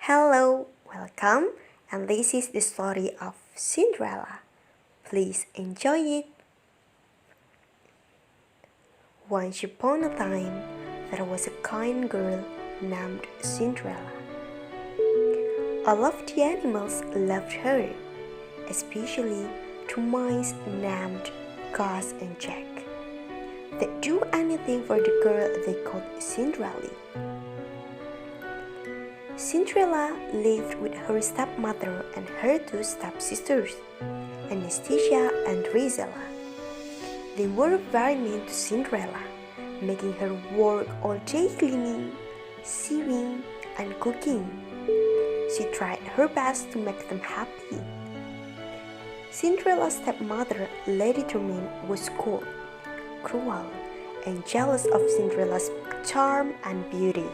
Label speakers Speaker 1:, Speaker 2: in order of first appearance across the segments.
Speaker 1: Hello, welcome, and this is the story of Cinderella. Please enjoy it. Once upon a time, there was a kind girl named Cinderella. All of the animals loved her, especially two mice named Gus and Jack. They'd do anything for the girl they called Cinderella. Cinderella lived with her stepmother and her two stepsisters, Anastasia and Rizella. They were very mean to Cinderella, making her work all day cleaning, sewing, and cooking. She tried her best to make them happy. Cinderella's stepmother, Lady Tremaine, was cold, cruel, and jealous of Cinderella's charm and beauty.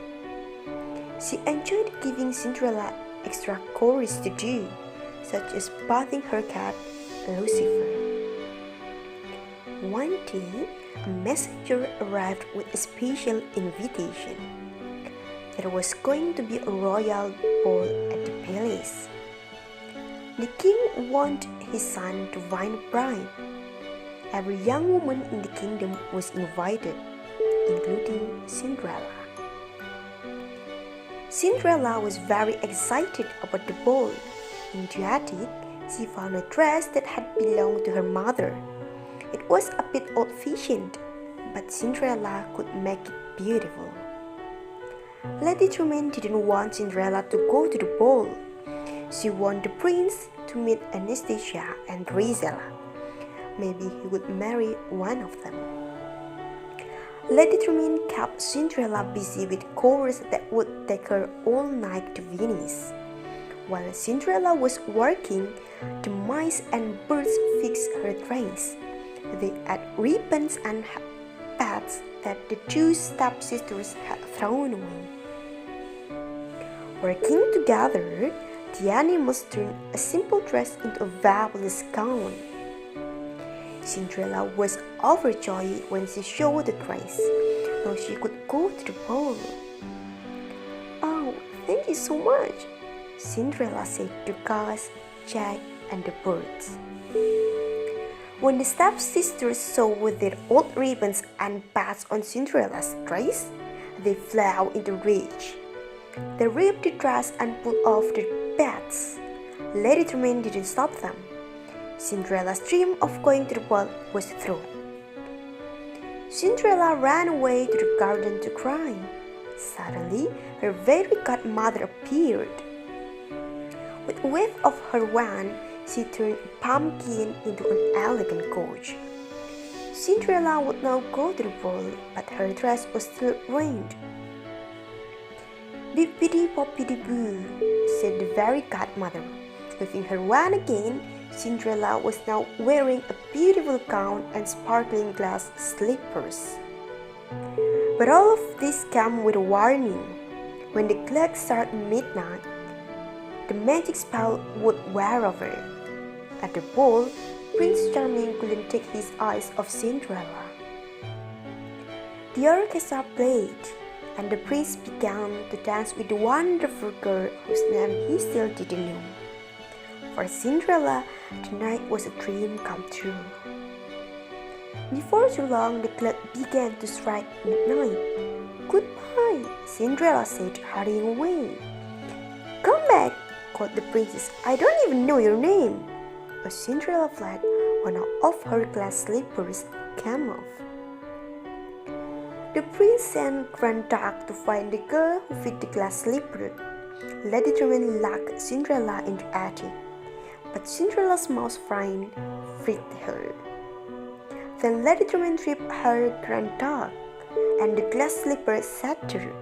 Speaker 1: She enjoyed giving Cinderella extra chores to do, such as bathing her cat, Lucifer. One day, a messenger arrived with a special invitation. There was going to be a royal ball at the palace. The king wanted his son to find a bride. Every young woman in the kingdom was invited, including Cinderella. Cinderella was very excited about the ball. Into it, she found a dress that had belonged to her mother. It was a bit old-fashioned, but Cinderella could make it beautiful. Lady Tremaine didn't want Cinderella to go to the ball. She wanted the prince to meet Anastasia and Rizella. Maybe he would marry one of them. Lady Tremaine kept Cinderella busy with chores that would take her all night to finish. While Cinderella was working, the mice and birds fixed her dress. They had ribbons and pads that the two stepsisters had thrown away. Working together, the animals turned a simple dress into a fabulous gown. Cinderella was overjoyed when she saw the dress. Now she could go to the ball. "Oh, thank you so much," Cinderella said to Gus, Jack, and the birds. When the stepsisters saw their old ribbons and pads on Cinderella's dress, they flew into rage. They ripped the dress and pulled off the pads. Lady Tremaine didn't stop them. Cinderella's dream of going to the ball was through. Cinderella ran away to the garden to cry. Suddenly, her fairy godmother appeared. With a wave of her wand, she turned a pumpkin into an elegant coach. Cinderella would now go to the ball, but her dress was still ruined. "Bippity-boppity-boo," said the fairy godmother. Waving her wand again, Cinderella was now wearing a beautiful gown and sparkling glass slippers. But all of this came with a warning. When the clock struck midnight, the magic spell would wear over. At the ball, Prince Charming couldn't take his eyes off Cinderella. The orchestra played, and the prince began to dance with the wonderful girl whose name he still didn't know. For Cinderella, tonight was a dream come true. Before too long, the clock began to strike midnight. "Goodbye," Cinderella said, hurrying away. "Come back," called the princess. "I don't even know your name." As Cinderella fled, one of her glass slippers came off. The prince sent Grand Duck to find the girl who fit the glass slipper. Lady Tremaine locked Cinderella in the attic, but Cinderella's mouse friend freed her. Then Lady Tremaine tripped her Grand Duck, and the glass slipper shattered.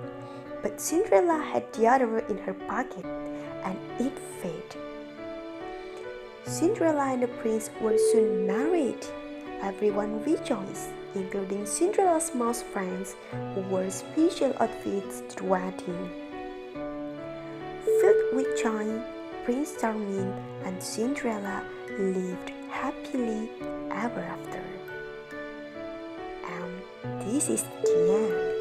Speaker 1: But Cinderella had the other in her pocket, and it faded. Cinderella and the prince were soon married. Everyone rejoiced, including Cinderella's mouse friends who wore special outfits to the wedding. Filled with joy, Prince Charming and Cinderella lived happily ever after. And this is the end.